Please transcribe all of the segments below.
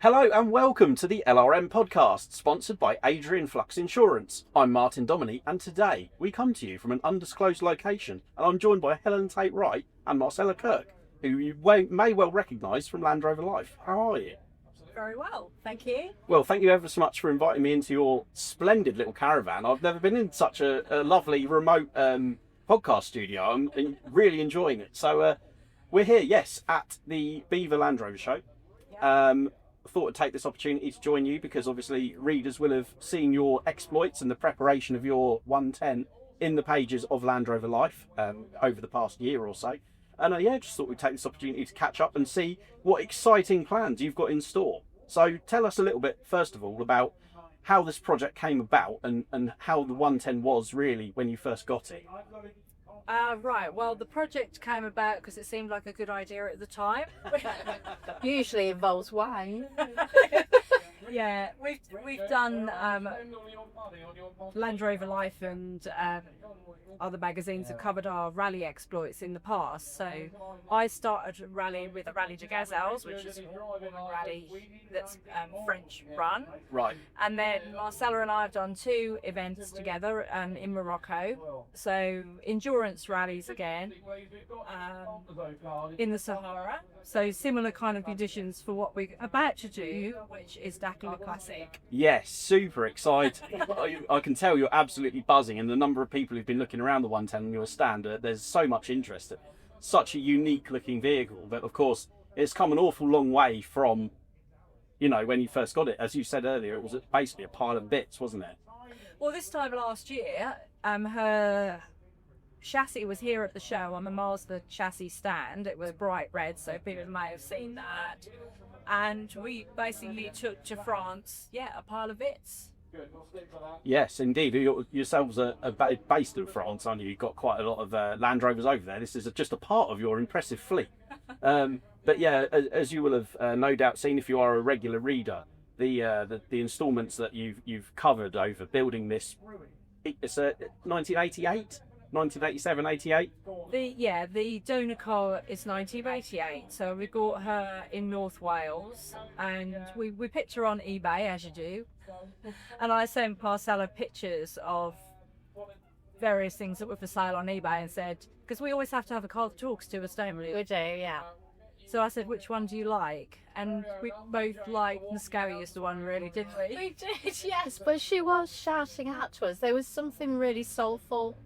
Hello and welcome to the LRM podcast, sponsored by Adrian Flux Insurance. I'm Martin Domoney, and today we come to you from an undisclosed location, and I'm joined by Helen Tait Wright and Marcella Kirk, who you may well recognise from Land Rover Life. How are you? Very well, thank you. Well, thank you ever so much for inviting me into your splendid little caravan. I've never been in such a lovely remote podcast studio. I'm really enjoying it. So we're here, yes, at the Beaver Land Rover show. Thought I'd take this opportunity to join you because obviously readers will have seen your exploits and the preparation of your 110 in the pages of Land Rover Life over the past year or so. And just thought we'd take this opportunity to catch up and see what exciting plans you've got in store. So tell us a little bit, first of all, about how this project came about and how the 110 was really when you first got it. Right, well, the project came about because it seemed like a good idea at the time. Usually involves wine. Yeah, we've done Land Rover Life and other magazines have covered our rally exploits in the past. So I started a rally with a Rally de Gazelles, which is a rally that's French run. Right. And then Marcella and I have done two events together in Morocco. So endurance rallies again in the Sahara. So similar kind of conditions for what we're about to do, which is Dakar Classic. Yes, super excited. I can tell you're absolutely buzzing, and the number of people who've been looking around the 110 on your stand, there's so much interest. Such a unique looking vehicle, but of course it's come an awful long way from, when you first got it. As you said earlier, it was basically a pile of bits, wasn't it? Well, this time last year, her chassis was here at the show on the Mazda chassis stand. It was bright red, so people may have seen that. And we basically took to France, a pile of bits. Yes, indeed. Yourselves are based in France, aren't you? You've got quite a lot of Land Rovers over there. This is just a part of your impressive fleet. But yeah, as you will have no doubt seen if you are a regular reader, the instalments that you've covered over building this, it's 1988. 1987, 88? The Dakar is 1988. So we got her in North Wales and we picked her on eBay, as you do. And I sent Marcella pictures of various things that were for sale on eBay and said, because we always have to have a call talks to us, don't we? We do, yeah. So I said, which one do you like? And we both liked the scariest one, really, didn't we? We did, yes. But she was shouting out to us. There was something really soulful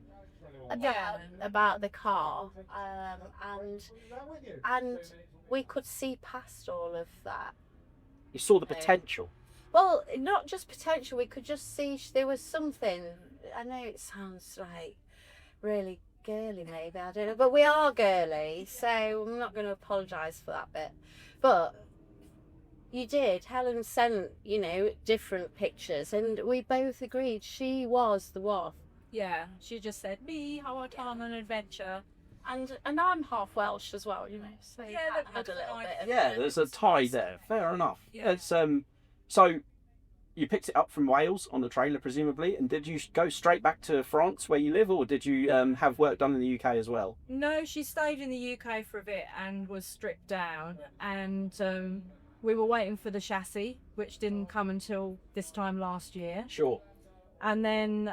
about the car, and we could see past all of that. You saw the potential. Well, not just potential. We could just see there was something. I know it sounds like really girly, maybe, I don't know, but we are girly, so I'm not going to apologise for that bit. But you did. Helen sent, different pictures, and we both agreed she was the one. Yeah, she just said, me, how I on an adventure. And I'm half Welsh as well, so yeah, that had a little bit of Yeah, there's a tie there. Fair enough. Yeah. It's so you picked it up from Wales on a trailer, presumably, and did you go straight back to France where you live, or did you have work done in the UK as well? No, she stayed in the UK for a bit and was stripped down, and we were waiting for the chassis, which didn't come until this time last year. Sure. And then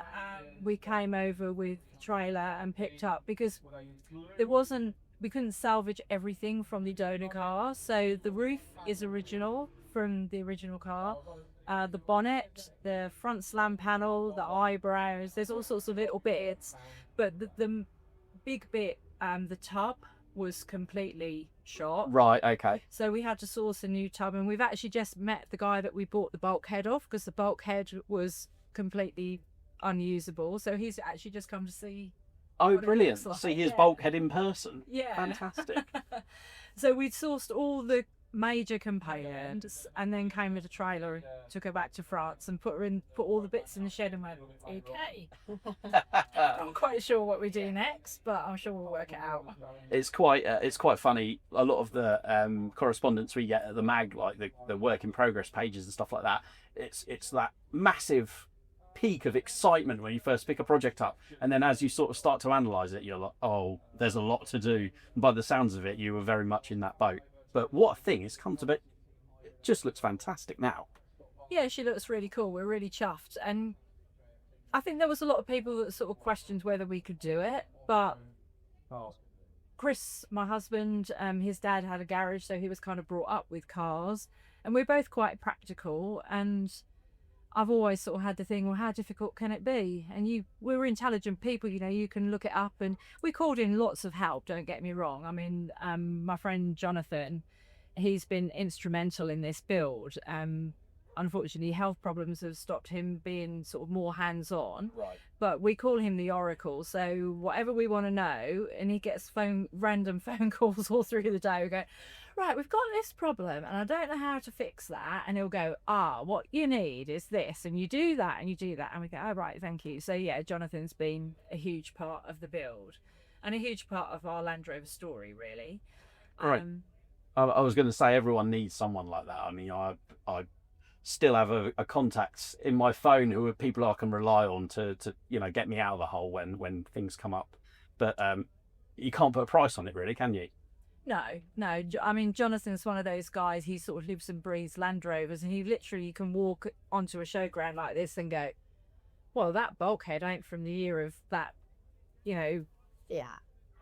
we came over with trailer and picked up because we couldn't salvage everything from the Dakar. So the roof is original from the original car. The bonnet, the front slam panel, the eyebrows, there's all sorts of little bits. But the big bit, the tub was completely shot. Right, okay. So we had to source a new tub, and we've actually just met the guy that we bought the bulkhead off because the bulkhead was completely unusable, so he's actually just come to see. Oh, brilliant. Like. See his bulkhead in person. Yeah. Fantastic. So we'd sourced all the major components and then came with a trailer, took her back to France and put all the bits in the shed and went, okay. I'm not quite sure what we do next, but I'm sure we'll work it out. It's quite funny. A lot of the correspondence we get at the mag, like the work in progress pages and stuff like that, it's that massive peak of excitement when you first pick a project up, and then as you sort of start to analyse it, you're like, oh, there's a lot to do. And by the sounds of it, you were very much in that boat. But what a thing, it's come to just looks fantastic now. Yeah, she looks really cool. We're really chuffed. And I think there was a lot of people that sort of questioned whether we could do it. But Chris, my husband, his dad had a garage, so he was kind of brought up with cars. And we're both quite practical. And I've always sort of had the thing, well, how difficult can it be? And we're intelligent people, you know, you can look it up. And we called in lots of help, don't get me wrong. I mean, my friend Jonathan, he's been instrumental in this build. Unfortunately, health problems have stopped him being sort of more hands-on. Right. But we call him the Oracle. So whatever we want to know, and he gets random phone calls all through the day. We go, right, we've got this problem and I don't know how to fix that. And he'll go, what you need is this, and you do that and you do that. And we go, oh, right, thank you. So yeah, Jonathan's been a huge part of the build and a huge part of our Land Rover story, really. Right. I was going to say everyone needs someone like that. I mean, I still have a contacts in my phone who are people I can rely on to you know, get me out of the hole when things come up. But you can't put a price on it, really, can you? No. I mean, Jonathan's one of those guys, he sort of lives and breathes Land Rovers, and he literally can walk onto a showground like this and go, well, that bulkhead ain't from the year of that, you know,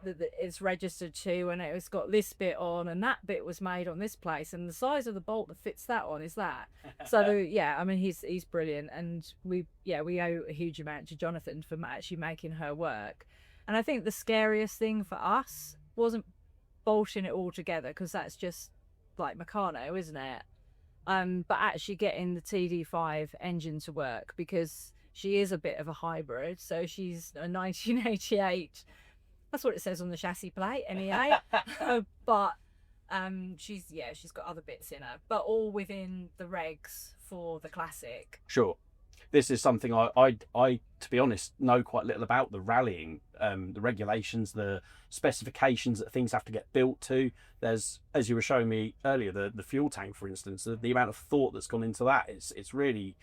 that it's registered to, and it's got this bit on, and that bit was made on this place, and the size of the bolt that fits that on is that. So yeah, I mean, he's brilliant, and we owe a huge amount to Jonathan for actually making her work. And I think the scariest thing for us wasn't bolting it all together, because that's just like Meccano, isn't it? But actually getting the TD5 engine to work, because she is a bit of a hybrid. So she's a 1988. That's what it says on the chassis plate, MEA. But she's got other bits in her, but all within the regs for the classic. Sure. This is something I to be honest, know quite little about the rallying, the regulations, the specifications that things have to get built to. There's, as you were showing me earlier, the fuel tank, for instance, the amount of thought that's gone into that. It's really,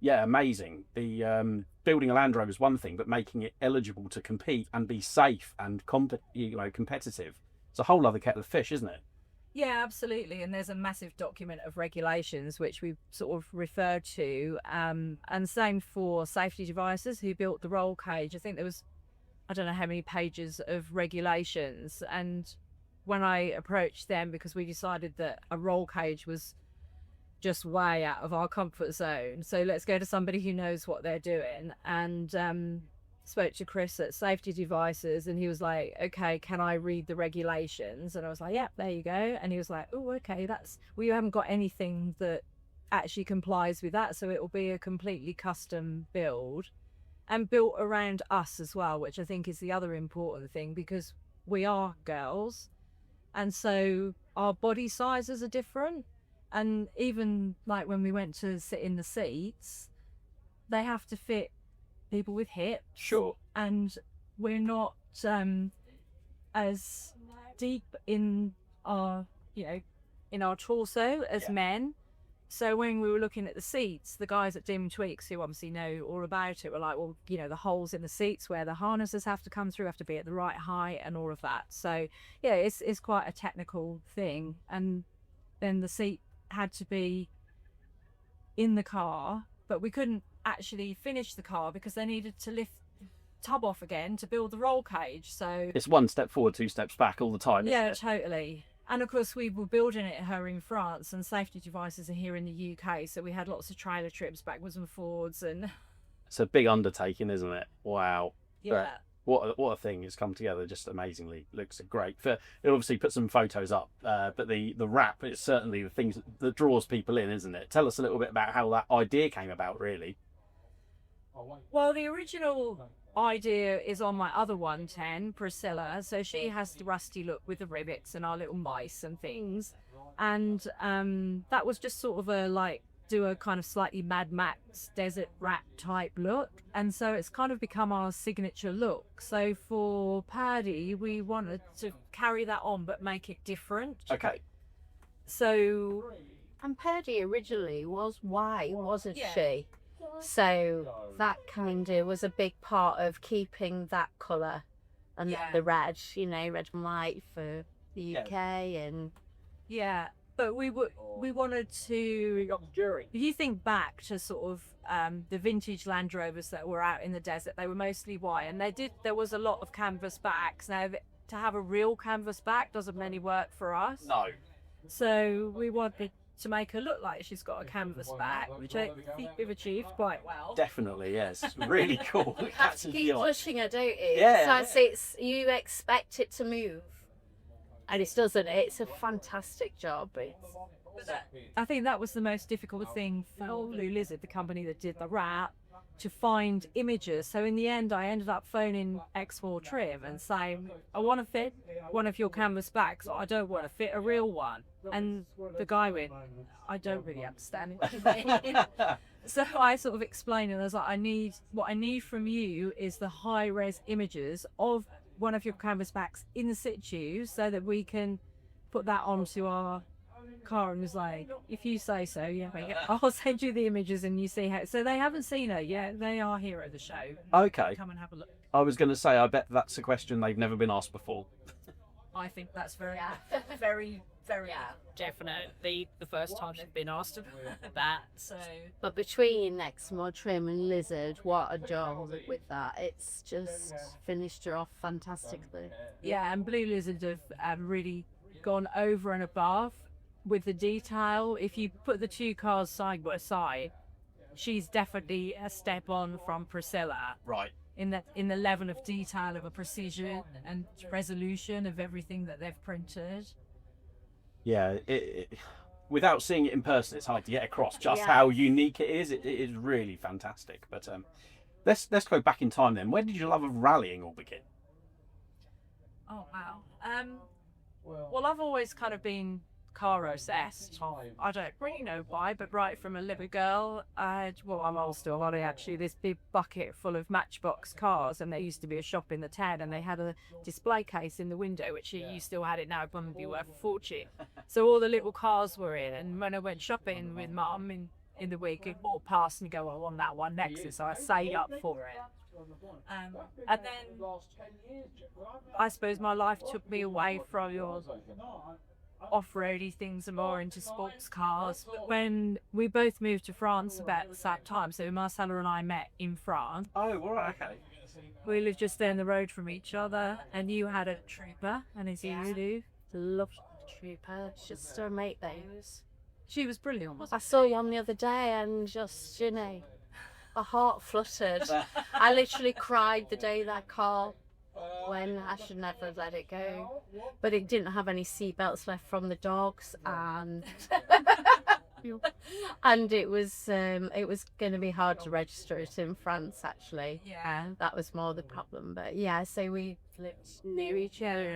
amazing. The building a Land Rover is one thing, but making it eligible to compete and be safe and competitive, it's a whole other kettle of fish, isn't it? Yeah, absolutely. And there's a massive document of regulations which we've sort of referred to, and same for safety devices who built the roll cage. I think there was, I don't know how many pages of regulations, and when I approached them, because we decided that a roll cage was just way out of our comfort zone, so let's go to somebody who knows what they're doing, and spoke to Chris at Safety Devices, and he was like, okay, can I read the regulations? And I was like, yep, there you go. And he was like, oh, okay, we haven't got anything that actually complies with that, so it will be a completely custom build and built around us as well, which I think is the other important thing, because we are girls, and so our body sizes are different. And even like when we went to sit in the seats, they have to fit people with hips. Sure. And we're not as deep in our, in our torso as men. So when we were looking at the seats, the guys at Dim Tweaks, who obviously know all about it, were like, well, the holes in the seats where the harnesses have to come through have to be at the right height and all of that. So yeah, it's quite a technical thing. And then the seat had to be in the car, but we couldn't actually finish the car because they needed to lift the tub off again to build the roll cage. So it's one step forward, two steps back all the time. Yeah, totally. And of course we were building her in France, and Safety Devices are here in the UK, so we had lots of trailer trips backwards and forwards, and it's a big undertaking, isn't it? Wow. Yeah. But what a thing. It's come together just amazingly. Looks great. It obviously put some photos up, but the wrap is certainly the things that draws people in, isn't it? Tell us a little bit about how that idea came about, really. Well, the original idea is on my other 110, Priscilla. So she has the rusty look with the rivets and our little mice and things. And that was just sort of do a kind of slightly Mad Max desert rat type look. And so it's kind of become our signature look. So for Paddy, we wanted to carry that on, but make it different. Okay. So... And Purdy originally was white, wasn't she? So that kind of was a big part of keeping that colour and the red, red and white for the UK. And yeah, But we wanted to. If you think back to sort of the vintage Land Rovers that were out in the desert, they were mostly white, and there was a lot of canvas backs. Now, to have a real canvas back doesn't really work for us. No. So we wanted to make her look like she's got a canvas back, which I think we've achieved quite well. Definitely, yes. Really cool. You have to keep pushing her, don't you? Yeah. So you expect it to move, and it doesn't. It's a fantastic job. I think that was the most difficult thing for Blue Lizard, the company that did the wrap, to find images. So in the end, I ended up phoning X4 Trim and saying, I want to fit one of your canvas backs, or I don't want to fit a real one. And the guy went, I don't really understand it. So I sort of explained, and I was like, what I need from you is the high-res images of one of your canvas backs in situ, so that we can put that onto our car. And was like, if you say so, yeah, I'll send you the images and you see how. So they haven't seen her yet. They are here at the show. Okay. Come and have a look. I was going to say, I bet that's a question they've never been asked before. I think that's very definitely the first time they've been asked about that. So, but between X4 Trim and Lizard, what a job with that! It's just finished her off fantastically. Yeah, and Blue Lizard have really gone over and above with the detail. If you put the two cars side by side, she's definitely a step on from Priscilla. Right. In the level of detail, of a precision and resolution of everything that they've printed. Yeah, without seeing it in person, it's hard to get across just how unique it is. It is really fantastic. But let's go back in time then. When did your love of rallying all begin? Oh wow. Well, I've always kind of been car obsessed. I don't really know why, but right from a little girl, I'm old still, actually, this big bucket full of Matchbox cars, and there used to be a shop in the town, and they had a display case in the window, which you still had it now, it would be worth a fortune. So all the little cars were in, and when I went shopping with Mum in the week, it walked past and go, I want that one next, so I saved up for it. And then I suppose my life took me away from your off-roady things and more into sports cars. But when we both moved to France about the same time, so Marcella and I met in France. Oh, right, okay. We lived just down the road from each other, and you had a Trooper, and as you do, Loved Trooper. Should still make those. She was brilliant. I saw you on the other day, and just, my heart fluttered. I literally cried the day that car when I should never have let it go, but it didn't have any seatbelts left from the dogs, and and it was going to be hard to register it in France, actually. Yeah, that was more the problem. But yeah, so we lived near each other,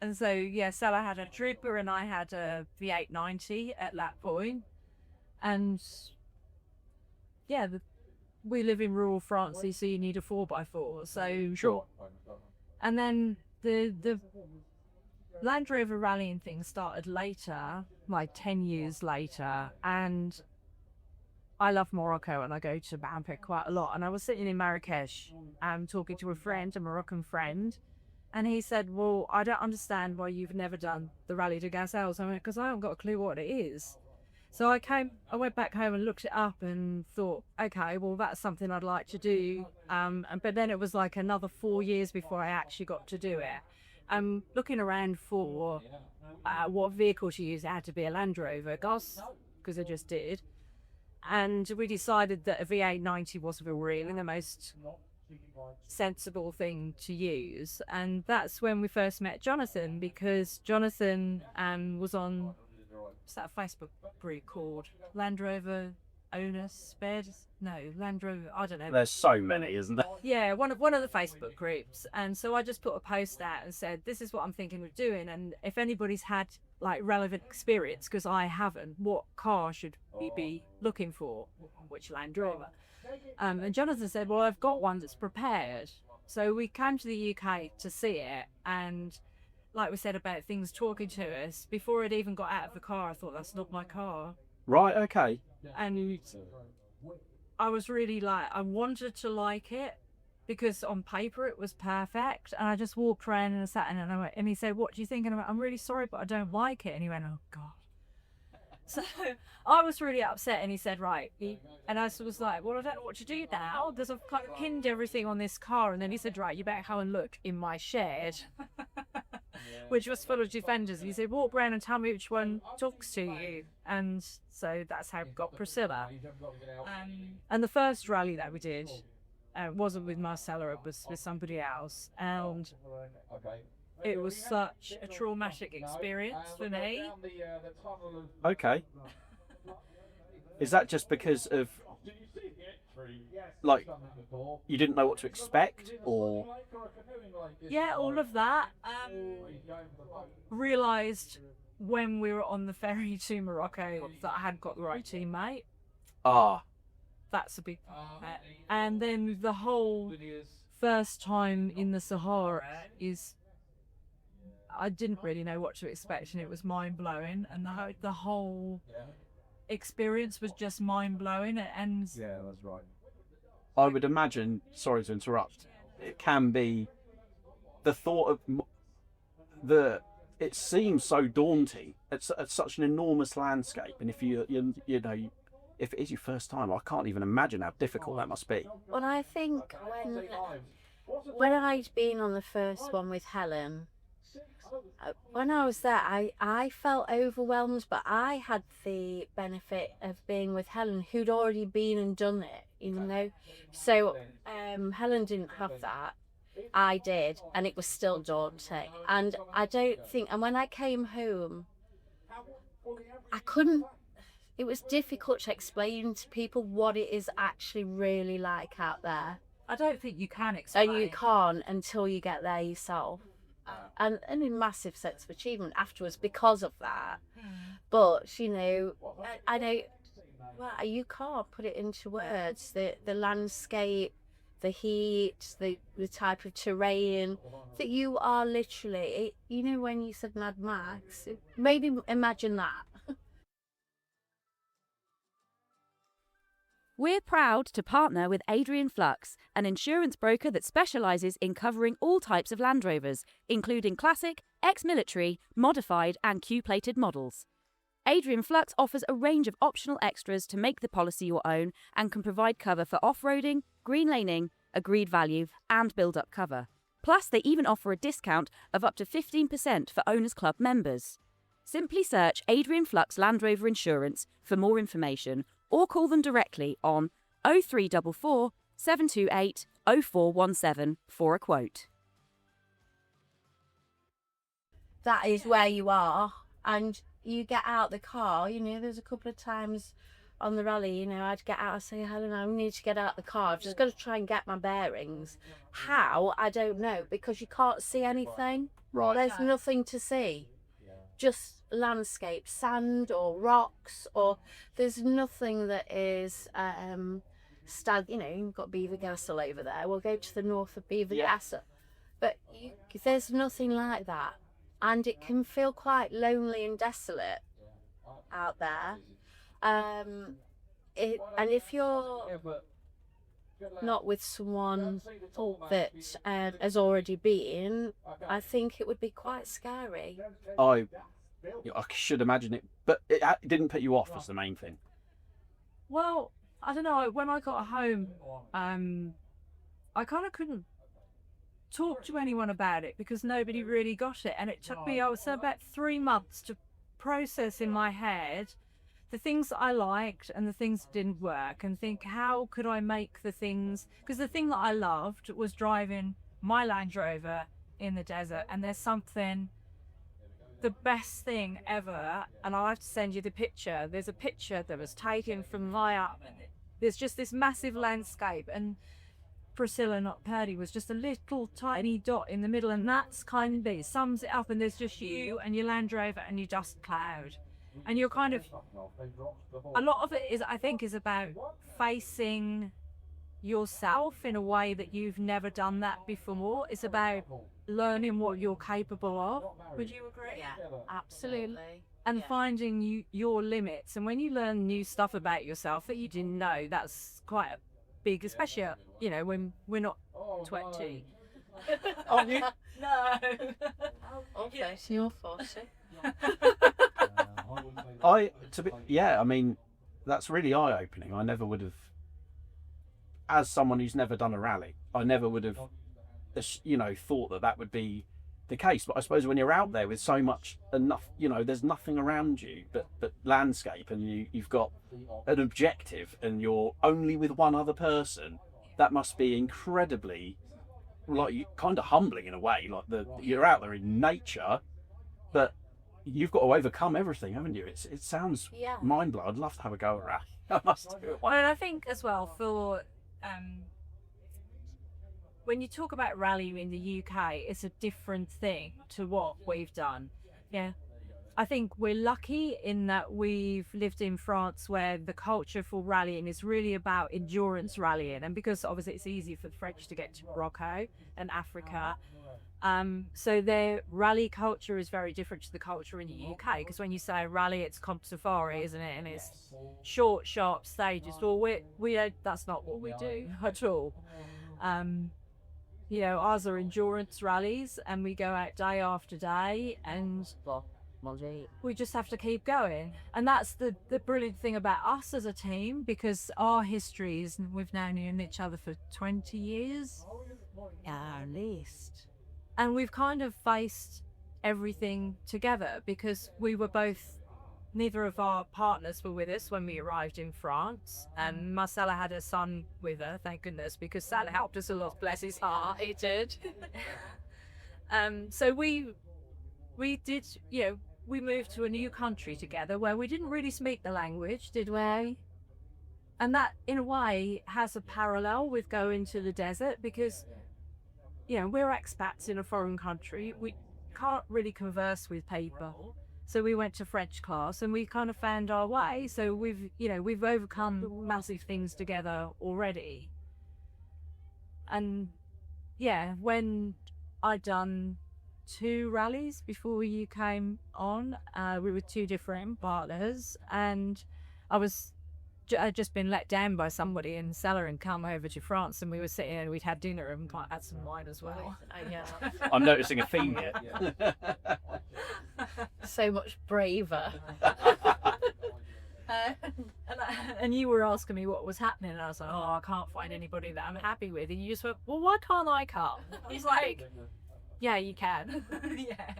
and so yeah, Stella had a Trooper and I had a V8 90 at that point, and yeah, we live in rural France, so you need a 4x4. So sure. And then the Land Rover rallying thing started later, like 10 years later, and I love Morocco and I go to Bampak quite a lot. And I was sitting in Marrakesh talking to a Moroccan friend, and he said, well, I don't understand why you've never done the Rally de Gazelles. I went, because I haven't got a clue what it is. So I went back home and looked it up and thought, okay, well, that's something I'd like to do. But then it was like another 4 years before I actually got to do it. I'm looking around for what vehicle to use. It had to be a Land Rover, because I just did. And we decided that a V8 90 was really the most sensible thing to use. And that's when we first met Jonathan, because Jonathan was on... What's that Facebook group called? Land Rover Owner Spares? No, Land Rover, I don't know. There's so many, isn't there? Yeah, one of the Facebook groups. And so I just put a post out and said, this is what I'm thinking of doing. And if anybody's had like relevant experience, because I haven't, what car should we be looking for? Which Land Rover? And Jonathan said, well, I've got one that's prepared. So we came to the UK to see it, and like we said about things talking to us, before it even got out of the car, I thought, that's not my car. Right, okay. And I was really like, I wanted to like it because on paper it was perfect. And I just walked around and sat in it, and he said, what do you think? And I went, I'm really sorry, but I don't like it. And he went, oh God. So I was really upset, and he said, right. And I was like, well, I don't know what to do now. There's I've kind of pinned everything on this car. And then he said, right, you better go and look in my shed, which was full of Defenders. He said, walk around and tell me which one talks to you. And so that's how we got Priscilla. And the first rally that we did wasn't with Marcella, it was with somebody else. And it was such a traumatic experience for me. Okay. Is that just because of, like, you didn't know what to expect, or? Yeah, all of that. Realised when we were on the ferry to Morocco that I hadn't got the right teammate. Ah. That's a big part. And then the whole first time in the Sahara is, I didn't really know what to expect, and it was mind-blowing, and the whole experience was just mind-blowing. And Yeah, that's right. I would imagine, sorry to interrupt, it can be the thought of it seems so daunting. It's such an enormous landscape, and if you know, if it is your first time, I can't even imagine how difficult that must be. Well, I think when I'd been on the first one with Helen, when I was there, I felt overwhelmed, but I had the benefit of being with Helen, who'd already been and done it, you know. So Helen didn't have that. I did, and it was still daunting. And I don't think, and when I came home, I couldn't, it was difficult to explain to people what it is actually really like out there. I don't think you can explain. And you can't until you get there yourself. And a massive sense of achievement afterwards because of that. But, you know, I know, well, you can't put it into words. The landscape, the heat, the type of terrain, that you are literally, you know, when you said Mad Max, maybe imagine that. We're proud to partner with Adrian Flux, an insurance broker that specialises in covering all types of Land Rovers, including classic, ex-military, modified and Q-plated models. Adrian Flux offers a range of optional extras to make the policy your own and can provide cover for off-roading, green laning, agreed value and build-up cover. Plus, they even offer a discount of up to 15% for Owners Club members. Simply search Adrian Flux Land Rover Insurance for more information or call them directly on 0344 728 0417 for a quote. That is where you are, and you get out the car, you know, there's a couple of times on the rally, you know, I'd get out and say, Helen, I need to get out the car. I've just got to try and get my bearings. How? I don't know, because you can't see anything. Right. There's nothing to see. Just landscape, sand or rocks, or there's nothing that is you know, you've got Beaver Castle over there. We'll go to the north of Beaver Castle. But there's nothing like that. And it can feel quite lonely and desolate out there. And if you're not with someone that has already been, I think it would be quite scary. I should imagine it, but it didn't put you off as the main thing. Well, I don't know. When I got home, I kind of couldn't talk to anyone about it because nobody really got it. And it took me, I would say, about 3 months to process in my head the things that I liked and the things that didn't work, and think, how could I make the things, because the thing that I loved was driving my Land Rover in the desert. And there's something, the best thing ever, and I'll have to send you the picture. There's a picture that was taken from high up. There's just this massive landscape, and Priscilla, not Purdy, was just a little tiny dot in the middle, and that's kind of it sums it up. And there's just you and your Land Rover and your dust cloud, and you're kind of, a lot of it is, I think, is about facing yourself in a way that you've never done that before. It's about learning what you're capable of. Would you agree? Yeah, absolutely. And finding your limits. And when you learn new stuff about yourself that you didn't know, that's quite a big, especially, you know, when we're not 20. Aren't you? No. Okay, so you're 40. I mean, that's really eye-opening. I never would have, as someone who's never done a rally, I never would have, thought that would be the case. But I suppose when you're out there with so much enough, there's nothing around you but landscape, and you've got an objective, and you're only with one other person. That must be incredibly, kind of humbling in a way. You're out there in nature, but you've got to overcome everything, haven't you? It sounds mind-blowing. I'd love to have a go at rally. I must do it. Well, and I think as well for when you talk about rally in the UK, it's a different thing to what we've done. Yeah. I think we're lucky in that we've lived in France, where the culture for rallying is really about endurance rallying, and because obviously it's easy for the French to get to Morocco and Africa, so their rally culture is very different to the culture in the UK. Because when you say rally, it's Comp Safari, isn't it? And it's short, sharp stages. Well, that's not what we do at all. Ours are endurance rallies, and we go out day after day, and we just have to keep going. And that's the brilliant thing about us as a team, because our histories, we've now known each other for 20 years, at least. And we've kind of faced everything together, because neither of our partners were with us when we arrived in France, and Marcella had her son with her, thank goodness, because Sal helped us a lot, bless his heart, he did. So we did, we moved to a new country together where we didn't really speak the language, did we? And that, in a way, has a parallel with going to the desert, because, we're expats in a foreign country. We can't really converse with people. So we went to French class, and we kind of found our way. So we've overcome massive things together already. And when I'd done 2 rallies before you came on, we were 2 different partners, and I'd just been let down by somebody in the cellar and come over to France, and we were sitting and we'd had dinner and had some wine as well. I'm noticing a theme here. So much braver. And you were asking me what was happening, and I was like, I can't find anybody that I'm happy with. And you just went, well, why can't I come? He's like, yeah, you can. Yeah.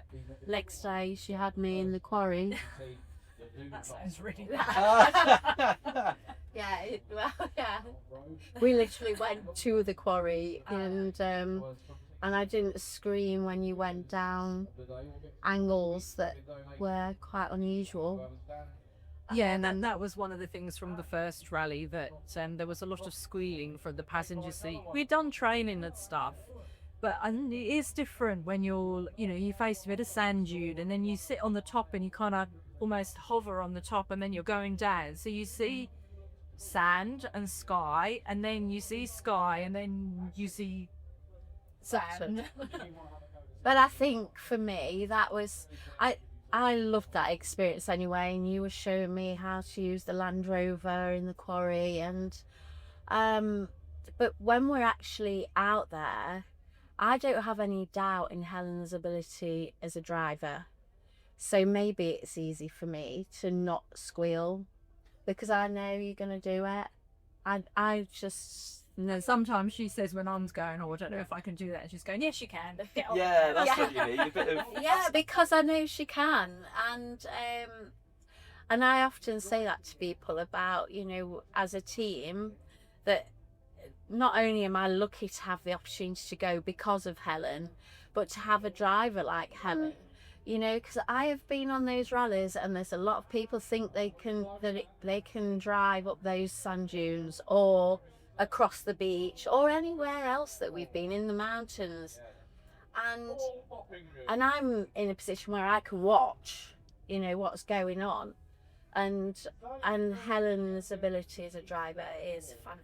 Next day, she had me in the quarry. That sounds really bad. Yeah. We literally went to the quarry, and I didn't scream when you went down angles that were quite unusual. Yeah, and then that was one of the things from the first rally, that there was a lot of squealing from the passenger seat. We'd done training and stuff, but it is different when you face a bit of sand dune, and then you sit on the top and you kind of almost hover on the top, and then you're going down. So you see sand and sky, and then you see sky, and then you see sand. But I think for me, that was, I loved that experience anyway, and you were showing me how to use the Land Rover in the quarry, and but when we're actually out there, I don't have any doubt in Helen's ability as a driver. So maybe it's easy for me to not squeal, because I know you're going to do it. I just... sometimes she says when I'm going, I don't know if I can do that. And she's going, yes, you can. Yeah, that's what you need. A bit of... Yeah, because I know she can. And I often say that to people about, as a team, that not only am I lucky to have the opportunity to go because of Helen, but to have a driver like Helen. Because I have been on those rallies, and there's a lot of people think they can drive up those sand dunes or across the beach or anywhere else that we've been in the mountains, and I'm in a position where I can watch, what's going on, and Helen's ability as a driver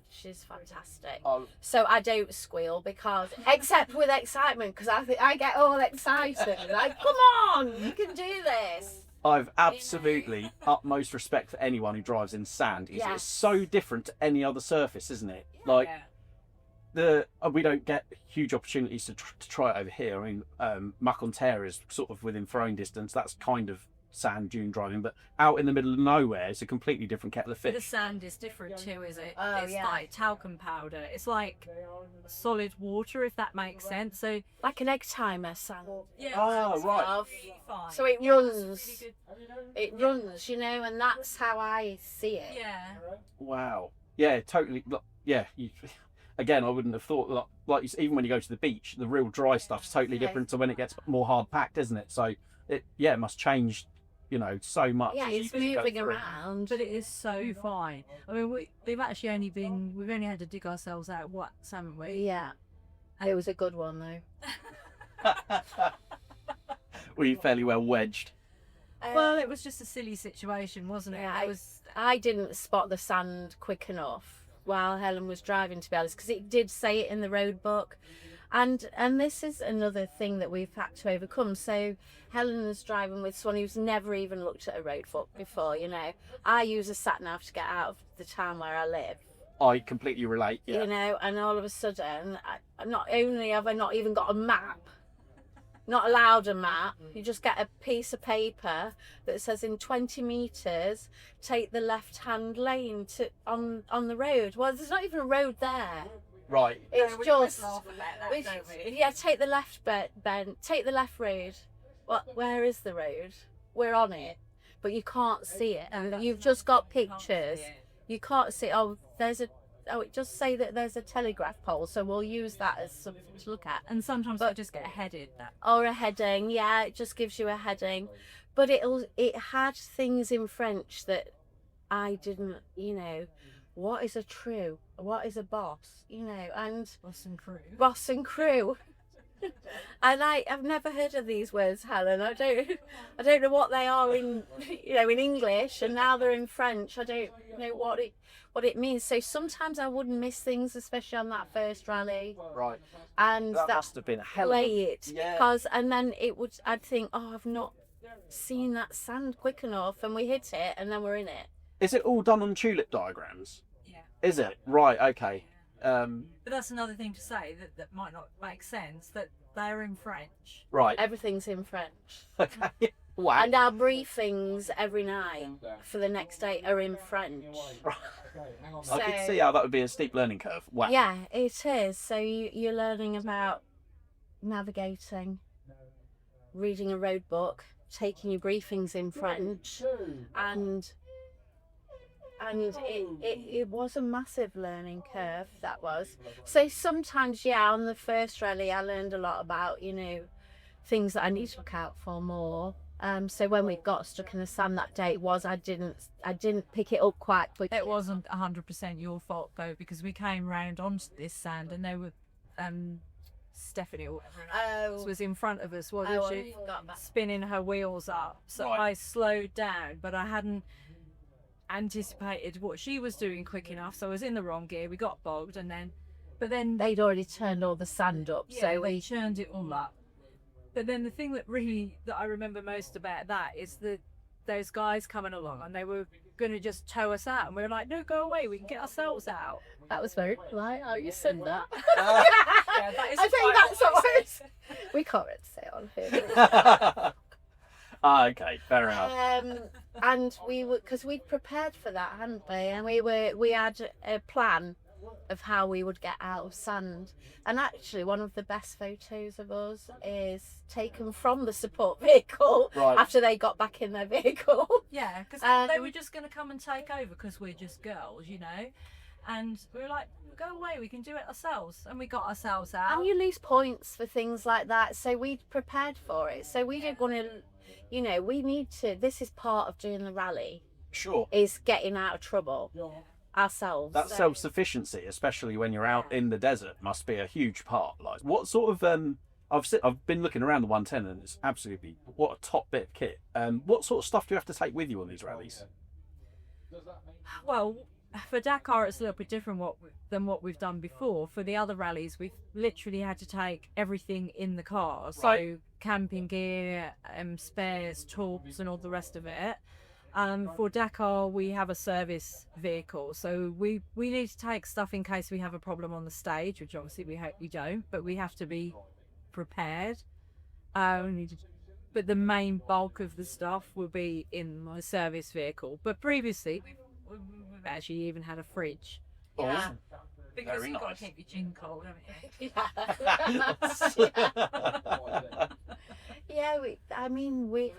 she's fantastic. So I don't squeal, because except with excitement, because I get all excited, like, come on, you can do this. I've absolutely utmost respect for anyone who drives in sand. It's so different to any other surface, isn't it? We don't get huge opportunities to try it over here. I mean, Muck on Terre is sort of within throwing distance. That's kind of sand dune driving, but out in the middle of nowhere, it's a completely different kettle of But the fish. sand is different too, is it? Oh, It's yeah. like talcum powder. It's like solid water, if that makes sense. So Like an egg timer sand. yeah, Ah, it's right. really fine. So it Yeah, it's runs. really good. It runs, you know, and that's how I see it. Yeah. Wow. Yeah, totally. Yeah. Again, I wouldn't have thought that. Like even when you go to the beach, the real dry stuff's totally Yeah. different to when it gets more hard packed, isn't it? So it must change, so much. Yeah, as you it's just go moving through it. around. But it is so fine. I mean, we've only had to dig ourselves out once, haven't we? Yeah. It was a good one though. Were you fairly well wedged? Well, it was just a silly situation, wasn't it? Yeah, It was. I didn't spot the sand quick enough while Helen was driving, to be honest, because it did say it in the road book. And this is another thing that we've had to overcome. So Helen was driving with someone who's never even looked at a road book before, you know. I use a sat nav to get out of the town where I live, I completely relate. Yeah. you know, and all of a sudden, not only have I not even got a map, not allowed a map, you just get a piece of paper that says in 20 metres, take the left-hand lane on the road. Well, there's not even a road there. Right. It's we just, laugh about that, which- don't we? yeah, take the left bend, take the left road. Where is the road? We're on it, but you can't see it. No, that's You've not- just got you can't see pictures. it. You can't see. It just say that there's a telegraph pole, so we'll use that as something to look at. And sometimes But- I just get headed. That Or a heading, yeah, it just gives you a heading. But it had things in French that I didn't, you know, what is a true? What is a boss? You know, and Boston crew. boss and crew. And I've never heard of these words, Helen. I don't know what they are in in English, and now they're in French. I don't know what it means. So sometimes I would miss things, especially on that first rally, Right. and That that must have been a hell of play a... it Yeah. because, and then I'd think, oh, I've not seen that sand quick enough, and we hit it, and then we're in it. Is it all done on tulip diagrams? Yeah. Is it? Right. Okay. But that's another thing to say that might not make sense, that they're in French. Right. Everything's in French. Okay. Wow. And our briefings every night for the next day are in French. I could see how that would be a steep learning curve. Wow. Yeah, it is. So you're learning about navigating, reading a road book, taking your briefings in French, and it was a massive learning curve, that was. So sometimes, yeah, on the first rally I learned a lot about, things that I need to look out for more. So when we got stuck in the sand that day, I didn't pick it up quite quickly. It wasn't 100% your fault though, because we came round onto this sand and they were Stephanie or whatever her name was in front of us, wasn't she? I forgot about Spinning her wheels up. So Right. I slowed down, but I hadn't anticipated what she was doing quick enough. So I was in the wrong gear. We got bogged, but then they'd already turned all the sand up, yeah, so they we churned it all up. But then the thing that I remember most about that is those guys coming along and they were going to just tow us out, and we were like, no, go away, we can get ourselves out. that was very polite how you said that. Yeah, that is I think quite that's what what I it's, we can't really say it on here. Okay, fair enough. And because we'd prepared for that, hadn't we? And we had a plan of how we would get out of sand. And actually, one of the best photos of us is taken from the support vehicle Right. after they got back in their vehicle. Yeah, because they were just going to come and take over because we're just girls, and we were like, go away, we can do it ourselves, and we got ourselves out. And you lose points for things like that. So we'd prepared for it. So we didn't want to, we need to, this is part of doing the rally, Sure. is getting out of trouble ourselves. That So- self-sufficiency, especially when you're out in the desert, must be a huge part. Like, what sort of I've been looking around the 110 and it's absolutely what a top bit of kit. What sort of stuff do you have to take with you on these rallies? Well, for Dakar, it's a little bit different than what we've done before. For the other rallies, we've literally had to take everything in the car. So Right. camping gear, spares, tools, and all the rest of it. For Dakar, we have a service vehicle, so we need to take stuff in case we have a problem on the stage, which obviously we hope we don't, but we have to be prepared. We need but the main bulk of the stuff will be in my service vehicle. But previously, we've actually even had a fridge. Yeah. Because Very you've got nice. to keep your gin cold, haven't you? Yeah, we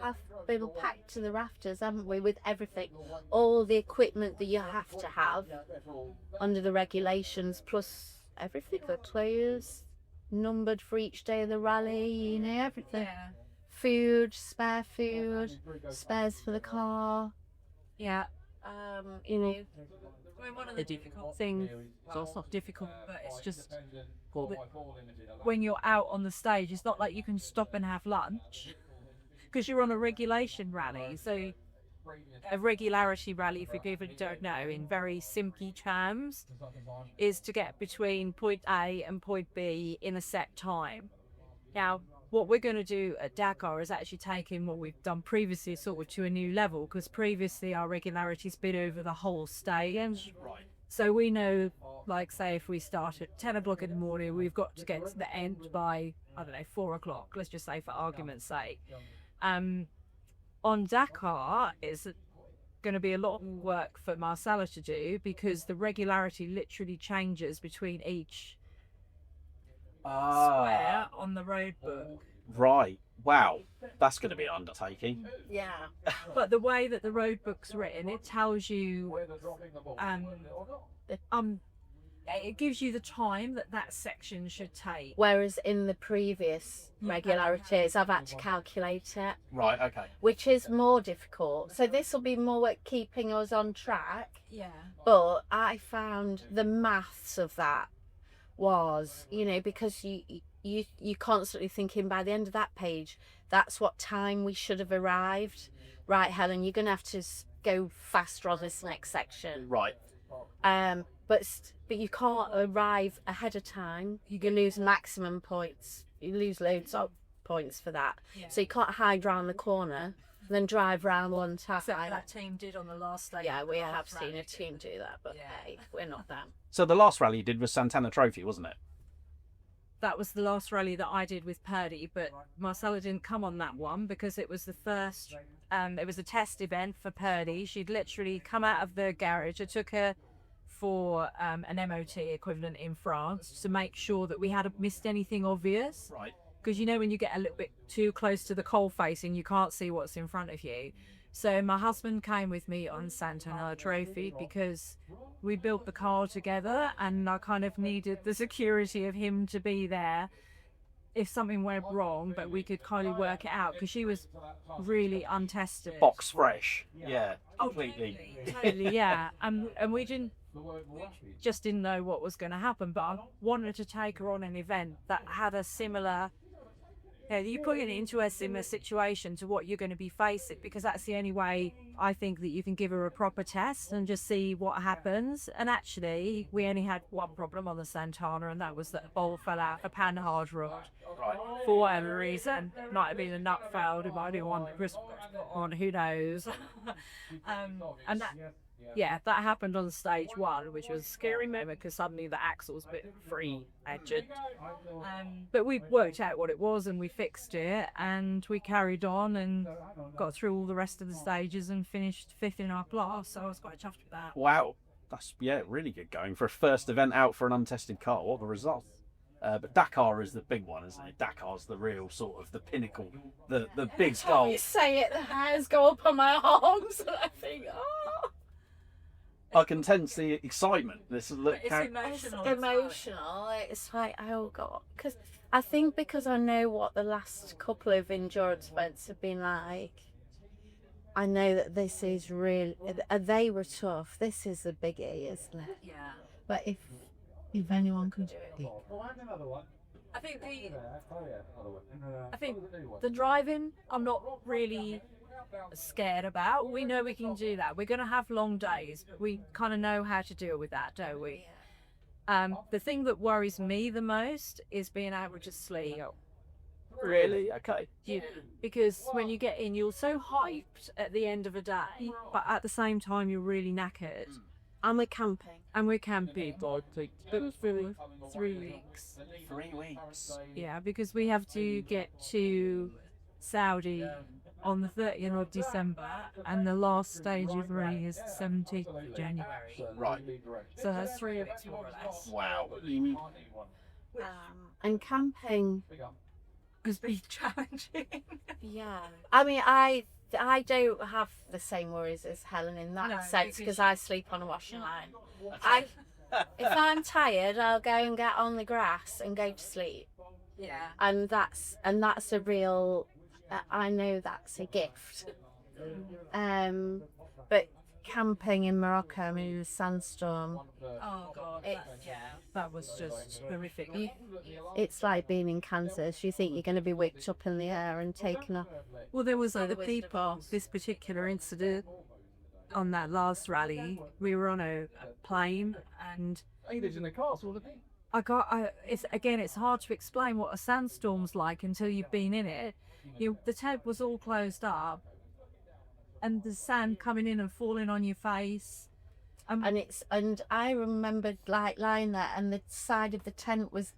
have been packed to the rafters, haven't we, with everything, all the equipment that you have to have under the regulations, plus everything, the clothes numbered for each day of the rally, you know, everything. Yeah. Food, spares for the car. Yeah. You know, I mean, one of the difficult things, well, it's not difficult, but it's just that when you're out on the stage, it's not like you can stop and have lunch because you're on a regulation rally. So a regularity rally, if you people don't know, in very simple terms, is to get between point A and point B in a set time. Now, what we're going to do at Dakar is actually taking what we've done previously sort of to a new level, because previously our regularity's been over the whole stage. Right. So we know, like, say, if we start at 10 o'clock in the morning, we've got to get to the end by, I don't know, 4 o'clock, let's just say, for argument's sake. On Dakar, it's going to be a lot of work for Marcella to do, because the regularity literally changes between each square on the road book. Right. Wow. That's going to be an undertaking. yeah. But the way that the road book's written, it tells you, it gives you the time that section should take. Whereas in the previous regularities, I've had to calculate it, Right. Okay. which is more difficult. So this will be more work keeping us on track. Yeah. But I found the maths of that was, you know, because you're constantly thinking by the end of that page, that's what time we should have arrived. Right, Helen, you're going to have to go faster on this next section. Right. But you can't arrive ahead of time. You can lose maximum points. You lose loads of points for that. Yeah. So you can't hide round the corner and then drive round one time. So that team did on the last stage. Yeah, we have Rally. seen a team do that, but Yeah. hey, we're not them. So the last rally you did was Santana Trophy, wasn't it? That was the last rally that I did with Purdy, but Marcella didn't come on that one because it was the first, it was a test event for Purdy. She'd literally come out of the garage. I took her for an MOT equivalent in France to make sure that we hadn't missed anything obvious. Right. Because you know when you get a little bit too close to the coal face and you can't see what's in front of you. So my husband came with me on Santana Trophy because we built the car together, and I kind of needed the security of him to be there if something went wrong, but we could kind of work it out because she was really untested. Box fresh. Yeah. Completely. Totally, yeah. And we just didn't know what was going to happen, but I wanted to take her on an event that had a similar, you put it into a similar situation to what you're going to be facing, because that's the only way I think that you can give her a proper test and just see what happens. And actually, we only had one problem on the Santana, and that was that a bowl fell out a panhard rod. Right. For whatever reason. Might have been a nut failed, it might have been one Christmas on, who knows. And that, yeah, that happened on stage one, which was a scary moment because suddenly the axle's a bit free-edged. But we worked out what it was and we fixed it, and we carried on and got through all the rest of the stages and finished fifth in our class, so I was quite chuffed with that. Wow. That's, really good going for a first event out for an untested car. What a result. But Dakar is the big one, isn't it? Dakar's the real sort of the pinnacle, the big goal. You say it, the hairs go up on my arms, and I think, oh. I can sense the excitement. It's emotional. Emotional. It's like, oh God. Because I think because I know what the last couple of endurance events have been like, I know that this is really, they were tough. This is the biggie, isn't it? Yeah. But if anyone can do it. I think the driving, I'm not really scared about. We know we can do that. We're going to have long days, but we kind of know how to deal with that, don't we? The thing that worries me the most is being able to sleep. Really? Okay. Yeah, because when you get in, you're so hyped at the end of a day, but at the same time, you're really knackered. And we're camping. And we're camping for 3 weeks. 3 weeks. Yeah, because we have to get to Saudi on the 30th of December, and the last stage of the rally is 17th of January. Right. So that's 3 weeks more or less. Wow. And camping, It's been challenging. yeah. I mean, I don't have the same worries as Helen in that No, sense, because because- I sleep on a washing line. If I'm tired, I'll go and get on the grass and go to sleep, Yeah. and that's a real. I know that's a gift. But camping in Morocco, I mean, the sandstorm, Oh God. It- That was just horrific. it's like being in Kansas. You think you're going to be whipped up in the air and taken off. Well, there was other people. This particular incident on that last rally, we were on a plane, and He lives in the castle, doesn't he? it's hard to explain what a sandstorm's like until you've been in it. The tent was all closed up, and the sand coming in and falling on your face. And I remembered like lying there, and the side of the tent was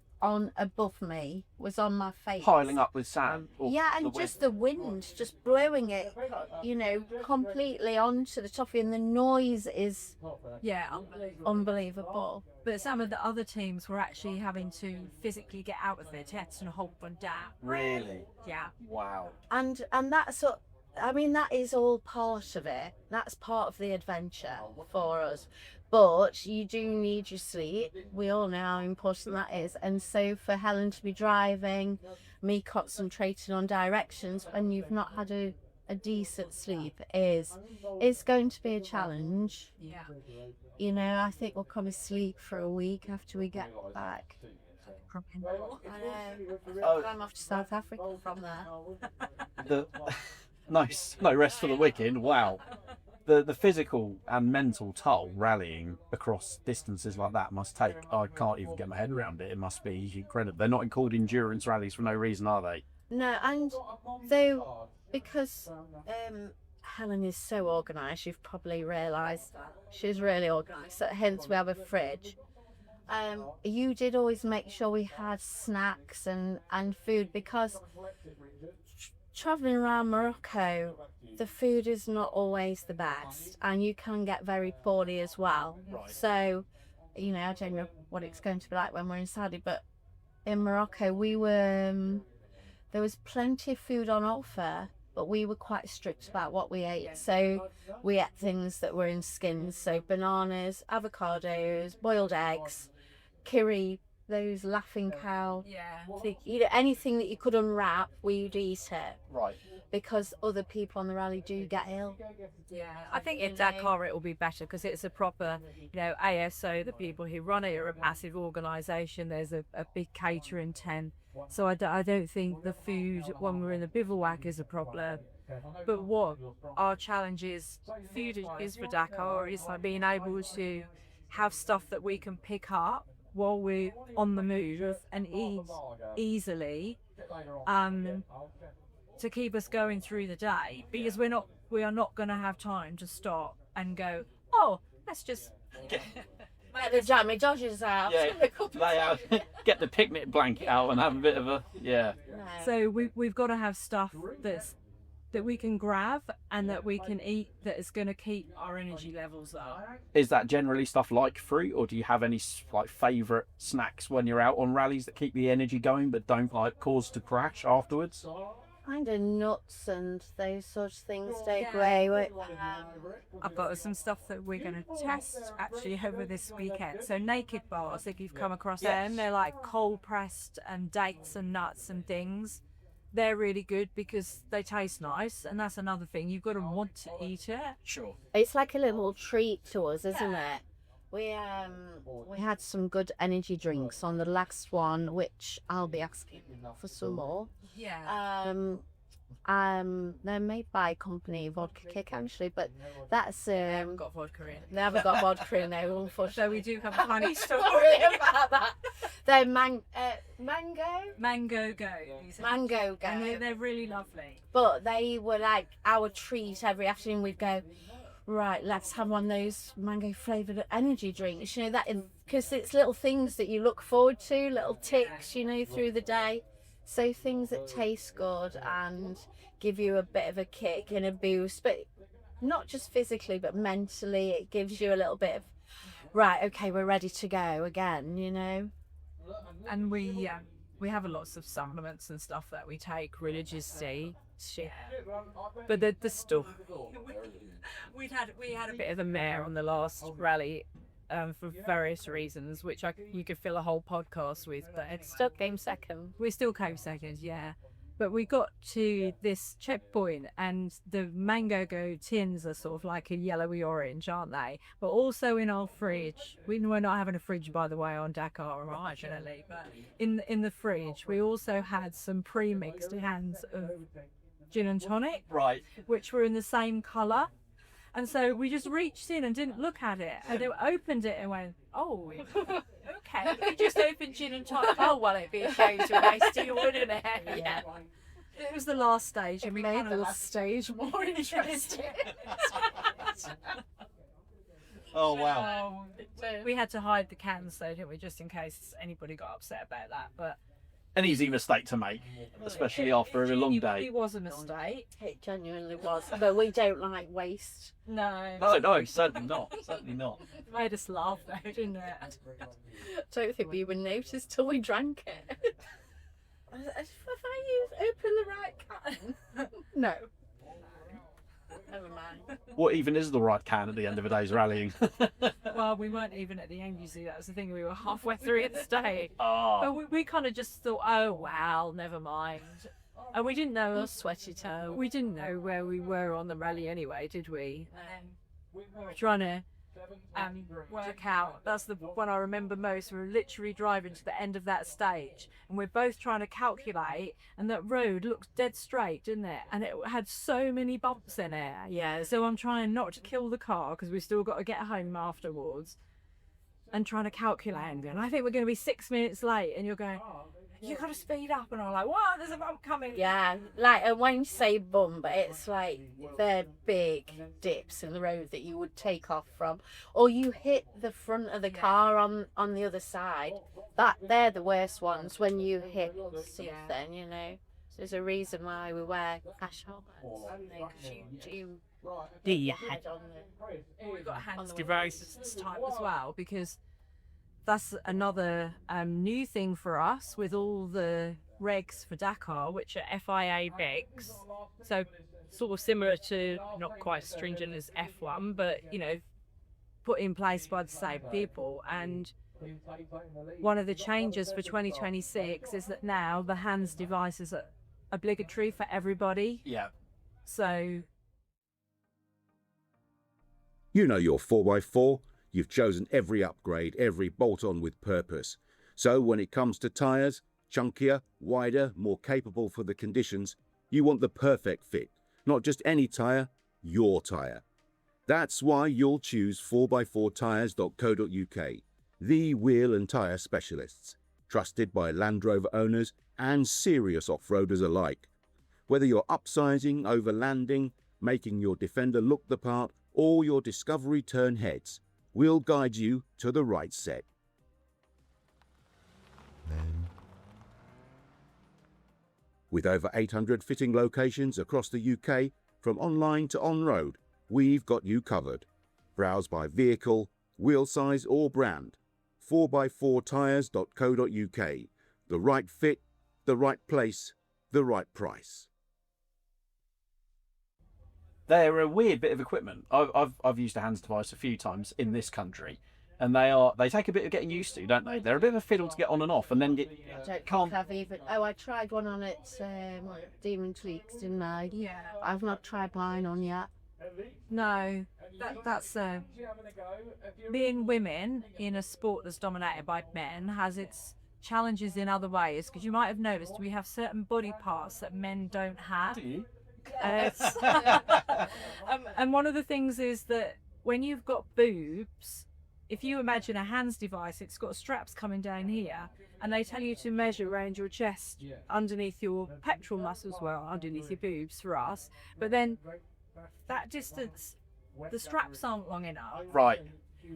above me, was on my face, Piling up with sand. or Yeah, the and wind. just the wind just blowing it, completely onto the top of you, and the noise is Yeah, unbelievable. but some of the other teams were actually having to physically get out of their tents and hold them down. Really? Yeah. Wow. And that's what I mean, that is all part of it. That's part of the adventure for us. But you do need your sleep. We all know how important that is. And so for Helen to be driving, me concentrating on directions when you've not had a decent sleep is going to be a challenge. Yeah. I think we'll come asleep for a week after we get back. Probably not. I know. Oh. I'm off to South Africa from there. The nice. No rest for the wicked. Wow. The physical and mental toll rallying across distances like that must take. I can't even get my head around it. It must be incredible. They're not called endurance rallies for no reason, are they? No, and though, because Helen is so organised, you've probably realised that. She's really organised, so hence we have a fridge. You did always make sure we had snacks and food, because travelling around Morocco, the food is not always the best, and you can get very poorly as well. So, I don't know what it's going to be like when we're in Saudi, but in Morocco, there was plenty of food on offer, but we were quite strict about what we ate. So we ate things that were in skins, so bananas, avocados, boiled eggs, kiri, those laughing cow. Yeah. Anything that you could unwrap, we'd eat it, Right. because other people on the rally do get ill. Yeah, I think in Dakar it will be better because it's a proper, ASO. The people who run it are a massive organisation. There's a big catering tent, so I don't think the food when we're in the bivouac is a problem. But what our challenge is, food is for Dakar, is like being able to have stuff that we can pick up while we're on the move and eat easily, to keep us going through the day, because we are not going to have time to stop and go, oh, let's just Get the jammy dodgers out. Yeah. Lay out. Get the picnic blanket out and have a bit of a No. So we've got to have stuff that we can grab and that we can eat, that is going to keep our energy levels up. Is that generally stuff like fruit, or do you have any favourite snacks when you're out on rallies that keep the energy going but don't cause to crash afterwards? Kind of nuts and those sorts of things stay away. I've got some stuff that we're going to test actually over this weekend. So naked bars, if you've come across them, they're like cold pressed and dates and nuts and things. They're really good because they taste nice, and that's another thing. You've got to want to eat it. Sure. It's like a little treat to us, isn't it? We had some good energy drinks on the last one, which I'll be asking for some more. Yeah. They're made by a company, Vodka Kick, actually, but that's They haven't got vodka in. they haven't got vodka in there, So unfortunately. we do have a funny story. Sorry about that. They're mango Mango Go. go, And they're really lovely. but they were like our treat every afternoon. We'd go, right, let's have one of those mango flavoured energy drinks. That because it's little things that you look forward to, little ticks, through the day. So things that taste good and give you a bit of a kick and a boost, but not just physically, but mentally, it gives you a little bit of, right, okay, we're ready to go again, you know? And we have lots of supplements and stuff that we take religiously. But the stuff we had a bit of a mare on the last rally for various reasons, which you could fill a whole podcast with. But it's Still came second. we still came second, yeah. But we got to this checkpoint, and the mango go tins are sort of like a yellowy orange, aren't they? But also in our fridge, we're not having a fridge, by the way, on Dakar, unfortunately. But in the fridge, we also had some pre-mixed cans of gin and tonic, Right. which were in the same colour. And so we just reached in and didn't look at it, and it opened it and went, oh, okay. We just opened gin and tonic. Oh, well, it'd be a shame to waste it, wouldn't it? Yeah. It was the last stage, and we made the last stage more interesting. Oh, wow. We had to hide the cans, though, didn't we, just in case anybody got upset about that. But An easy mistake to make, especially after a long day. It was a mistake. It genuinely was, but we don't like waste. No. No, certainly not. Certainly not. It made us laugh, though, didn't it? Don't think we would notice till we drank it. Have I opened the right can? No. Never mind. What even is the right can at the end of a day's rallying? Well, we weren't even at the end, you see. That was the thing. We were halfway through at the stage. Oh. But we kind of just thought, oh, wow, never mind. And we didn't know. Oh, sweaty toe. We didn't know where we were on the rally anyway, did we? We were trying to work out. That's the one I remember most. We were literally driving to the end of that stage, and we're both trying to calculate, and that road looked dead straight, didn't it? And it had so many bumps in it. Yeah, so I'm trying not to kill the car because we still got to get home afterwards, and trying to calculate and going, I think we're going to be 6 minutes late, and you're going, you got to speed up, and I'm like, what? There's a bump coming. Yeah, like, and when you say bum, but it's like they're big dips in the road that you would take off from, or you hit the front of the car on the other side. They're the worst ones when you hit something, you know. There's a reason why we wear crash helmets. You do your head on the. We've got hands devices this time as well, because that's another new thing for us with all the regs for Dakar, which are FIA regs. So sort of similar to, not quite as stringent as F1, but, you know, put in place by the same people. And one of the changes for 2026 is that now the hands devices are obligatory for everybody. Yeah. So You know your 4x4. You've chosen every upgrade, every bolt-on with purpose. So when it comes to tyres, chunkier, wider, more capable for the conditions, you want the perfect fit. Not just any tyre, your tyre. That's why you'll choose 4x4tyres.co.uk, the wheel and tyre specialists, trusted by Land Rover owners and serious off-roaders alike. Whether you're upsizing, overlanding, making your Defender look the part, or your Discovery turn heads, we'll guide you to the right set. With over 800 fitting locations across the UK, from online to on-road, we've got you covered. Browse by vehicle, wheel size or brand. 4x4tyres.co.uk. The right fit, the right place, the right price. They're a weird bit of equipment. I've used a hands device a few times in this country, and they take a bit of getting used to, don't they? They're a bit of a fiddle to get on and off, and then you can't. I tried one on at Demon Tweaks, didn't I? yeah, I've not tried mine on yet. no, that's being women in a sport that's dominated by men has its challenges in other ways, because you might have noticed we have certain body parts that men don't have. Do you? And one of the things is that when you've got boobs, if you imagine a hands device, it's got straps coming down here, and they tell you to measure around your chest underneath your pectoral muscles, well, underneath your boobs for us, but then that distance, the straps aren't long enough. Right.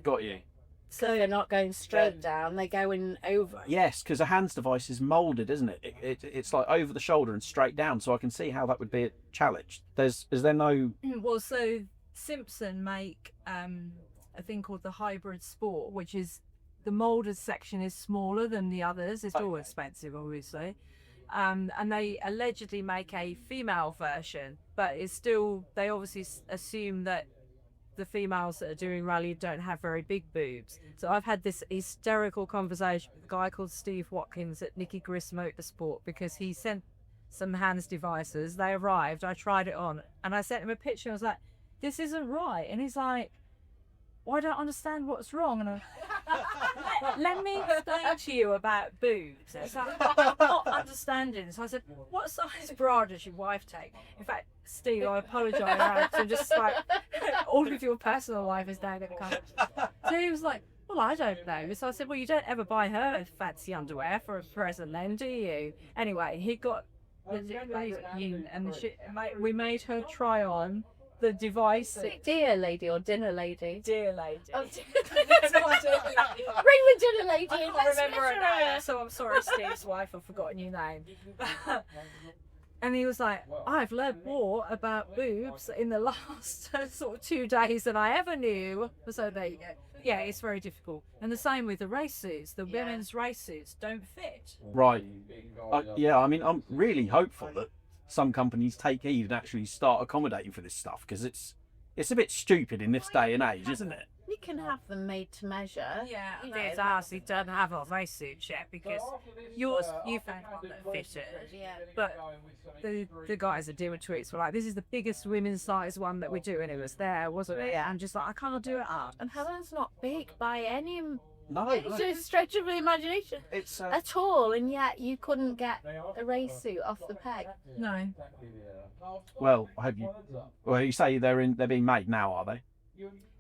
Got you. So they're not going straight down, they're going over. Yes, because a hands device is moulded, isn't it? It's like over the shoulder and straight down, so I can see how that would be a challenge. Is there no... Well, so Simpson make a thing called the hybrid sport, which is the moulded section is smaller than the others. It's all expensive, obviously. And they allegedly make a female version, but it's still, they obviously assume that the females that are doing rally don't have very big boobs. So I've had this hysterical conversation with a guy called Steve Watkins at Nicky Grist Motorsport, because he sent some hands devices. They arrived, I tried it on, and I sent him a picture. I was like, this isn't right. And he's like, well, I don't understand what's wrong. And let me explain to you about boobs. It's like, I'm not understanding. So I said, what size bra does your wife take? In fact, Steve, I apologise. I'm just like, all of your personal life is now going to come. So he was like, well, I don't know. So I said, well, you don't ever buy her fancy underwear for a present then, do you? Anyway, he got and we made her try on the device. Dear lady or dinner lady? Dear lady. Oh, Bring the dinner lady I in. can't remember her name, so I'm sorry, Steve's wife, I've forgotten your name. And he was like, I've learned more about boobs in the last sort of 2 days than I ever knew. So there you go. Yeah, it's very difficult. And the same with the race suits. The women's race suits don't fit. Right. Yeah, I mean, I'm really hopeful that some companies take heed and actually start accommodating for this stuff, because it's a bit stupid in this day and age, isn't it? You can have them made to measure. Yeah, you know, there's ours who don't have a race suit yet, because yours, you found one that fitted. Yeah. But the guys at Domoney Tweets were like, this is the biggest women's size one that we do, and it was there, wasn't it? I'm just like, I can't do it up. And Helen's not big by any No. stretch of the imagination It's at all, and yet you couldn't get a race suit off the peg. No. well, I hope you. Well, you say they're being made now, are they?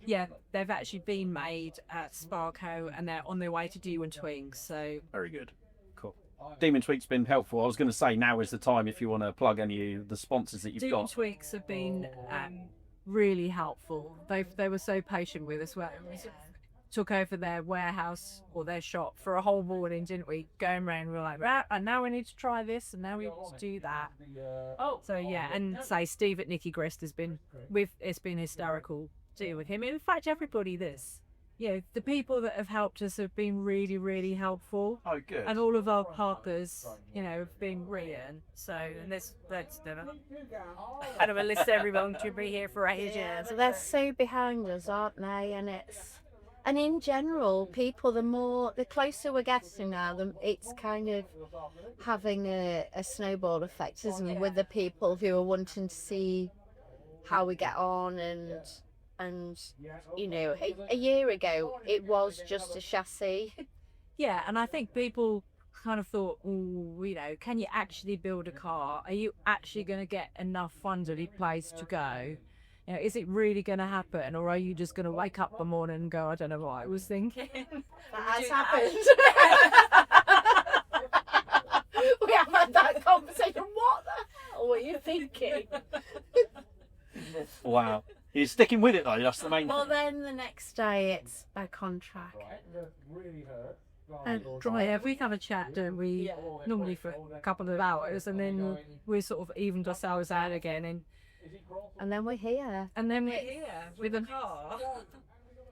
Yeah, they've actually been made at Sparco, and they're on their way to Domoney Tweets. So Very good. Cool. Demon Tweet's been helpful. I was going to say now is the time if you want to plug any of the sponsors that you've Domoney got. Tweets have been really helpful. They were so patient with us. Well, we sort of took over their warehouse or their shop for a whole morning, didn't we? Going around, we were like, right, and now we need to try this, and now we want to do that. So yeah, and say Steve at Nicky Grist has been it's been hysterical deal with him. In fact, everybody the people that have helped us have been really, really helpful. Oh, good. And all of our partners, have been brilliant. So, and that's I don't list everyone to be here for ages. Yeah, so they're so behind us, aren't they? And in general, people, the closer we're getting now, it's kind of having a snowball effect, isn't it? With the people who are wanting to see how we get on, and a year ago it was just a chassis. Yeah, and I think people kind of thought, can you actually build a car? Are you actually going to get enough funded place to go? Is it really going to happen, or are you just going to wake up one morning and go, I don't know what I was thinking? That has happened. We have had that conversation. What the hell were you thinking? Wow. You're sticking with it though, that's the main Well, thing. then the next day it's back on track. And we have a chat, don't we? Normally for a couple of hours, and then we sort of evened ourselves out again, And then we're here. and then we're here with a car,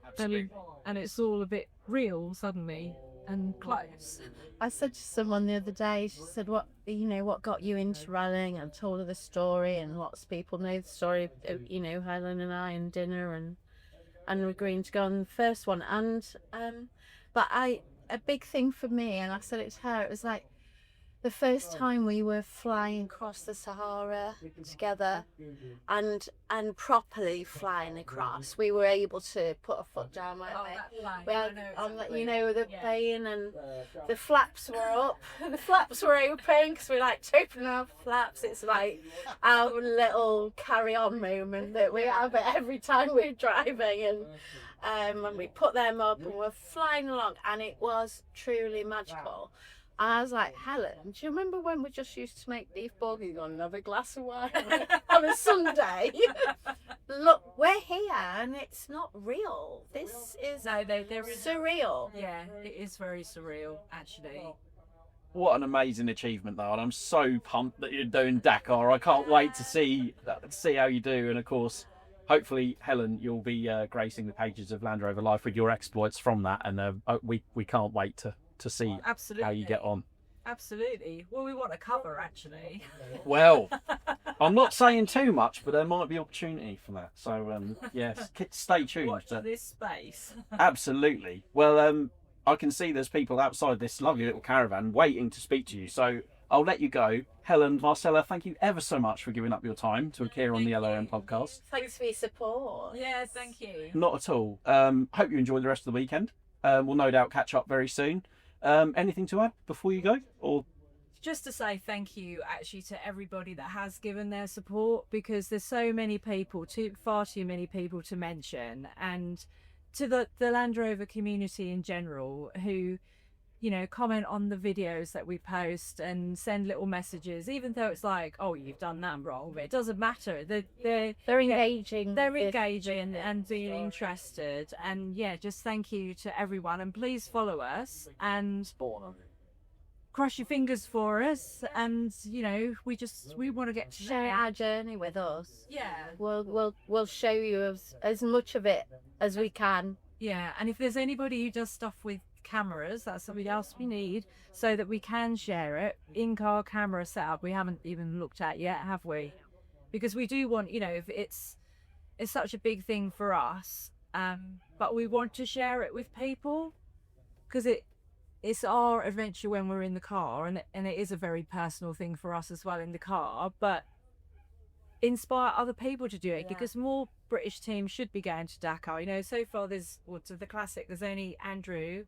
Absolutely. and it's all a bit real suddenly and close. I said to someone the other day, she said, what got you into rallying? And told her the story, and lots of people know the story of, Helen and I and dinner and agreeing to go on the first one. And but a big thing for me, and I said it to her, it was like the first time we were flying across the Sahara together and properly flying across, we were able to put a foot down, weren't we? We had the plane, and the flaps were up, the flaps were open, because we like to open our flaps. It's like our little carry-on moment that we have every time we're driving, and we put them up and we're flying along, and it was truly magical. And I was like, Helen, do you remember when we just used to make beef bourguignon and have a glass of wine on a Sunday? look, we're here and it's not real. This is No, they're surreal. Yeah, it is very surreal, actually. What an amazing achievement, though, and I'm so pumped that you're doing Dakar. I can't wait to see how you do, and of course, hopefully, Helen, you'll be gracing the pages of Land Rover Life with your exploits from that, and we can't wait to see Absolutely. how you get on. Absolutely. Well, we want a cover, actually. Well, I'm not saying too much, but there might be opportunity for that. So yes, stay tuned. Watch this space. Absolutely. Well, I can see there's people outside this lovely little caravan waiting to speak to you. So I'll let you go. Helen, Marcella, thank you ever so much for giving up your time to appear on the LOM podcast. Thanks for your support. Yeah, thank you. Not at all. Hope you enjoy the rest of the weekend. We'll no doubt catch up very soon. Anything to add before you go? Or just to say thank you actually to everybody that has given their support, because there's so many people, far too many people to mention, and to the Land Rover community in general who, you know, comment on the videos that we post and send little messages, even though it's like, oh, you've done that wrong, but it doesn't matter. They're engaging. They're engaging and being interested. And yeah, just thank you to everyone, and please follow us and cross your fingers for us. And you know, we want to get to Share our journey with us. Yeah. We'll show you as much of it as we can. Yeah, and if there's anybody who does stuff with cameras, that's something else we need, so that we can share it. In-car camera setup we haven't even looked at yet, have we? Because we do want, you know, if it's such a big thing for us, but we want to share it with people, because it's our adventure when we're in the car, and it is a very personal thing for us as well in the car, but inspire other people to do it, because more British teams should be going to Dakar. You know, so far to the Classic there's only Andrew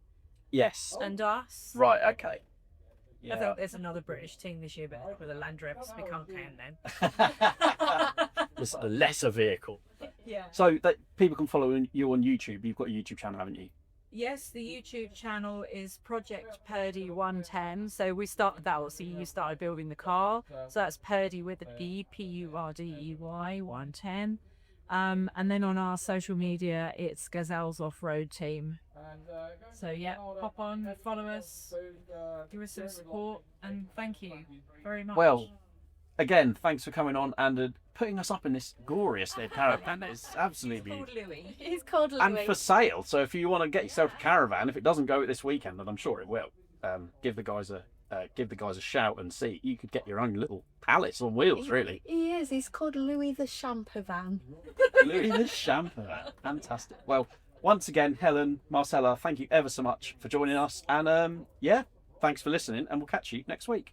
yes, and us. right, okay. I think there's another British team this year, but with the Land Rovers we can't count them. It's a lesser vehicle. Yeah. So that people can follow you on YouTube. You've got a YouTube channel, haven't you? Yes, the YouTube channel is Project Purdy 110. So we started that. So you started building the car. So that's Purdy with a D, Purdey 110. And then on our social media, it's Gazelle's Off-Road Team. So yeah, pop on, follow us, give us some support, and thank you very much. Well, again, thanks for coming on and putting us up in this glorious little caravan. It's absolutely He's called Louis. He's called Louis. and for sale. So if you want to get yourself a caravan, if it doesn't go this weekend, and I'm sure it will, give the guys a shout and see. You could get your own little palace on wheels, really. He is. He's called Louis the Champer Van. Louis the Champer. Fantastic. Well, once again, Helen, Marcella, thank you ever so much for joining us. And yeah, thanks for listening, and we'll catch you next week.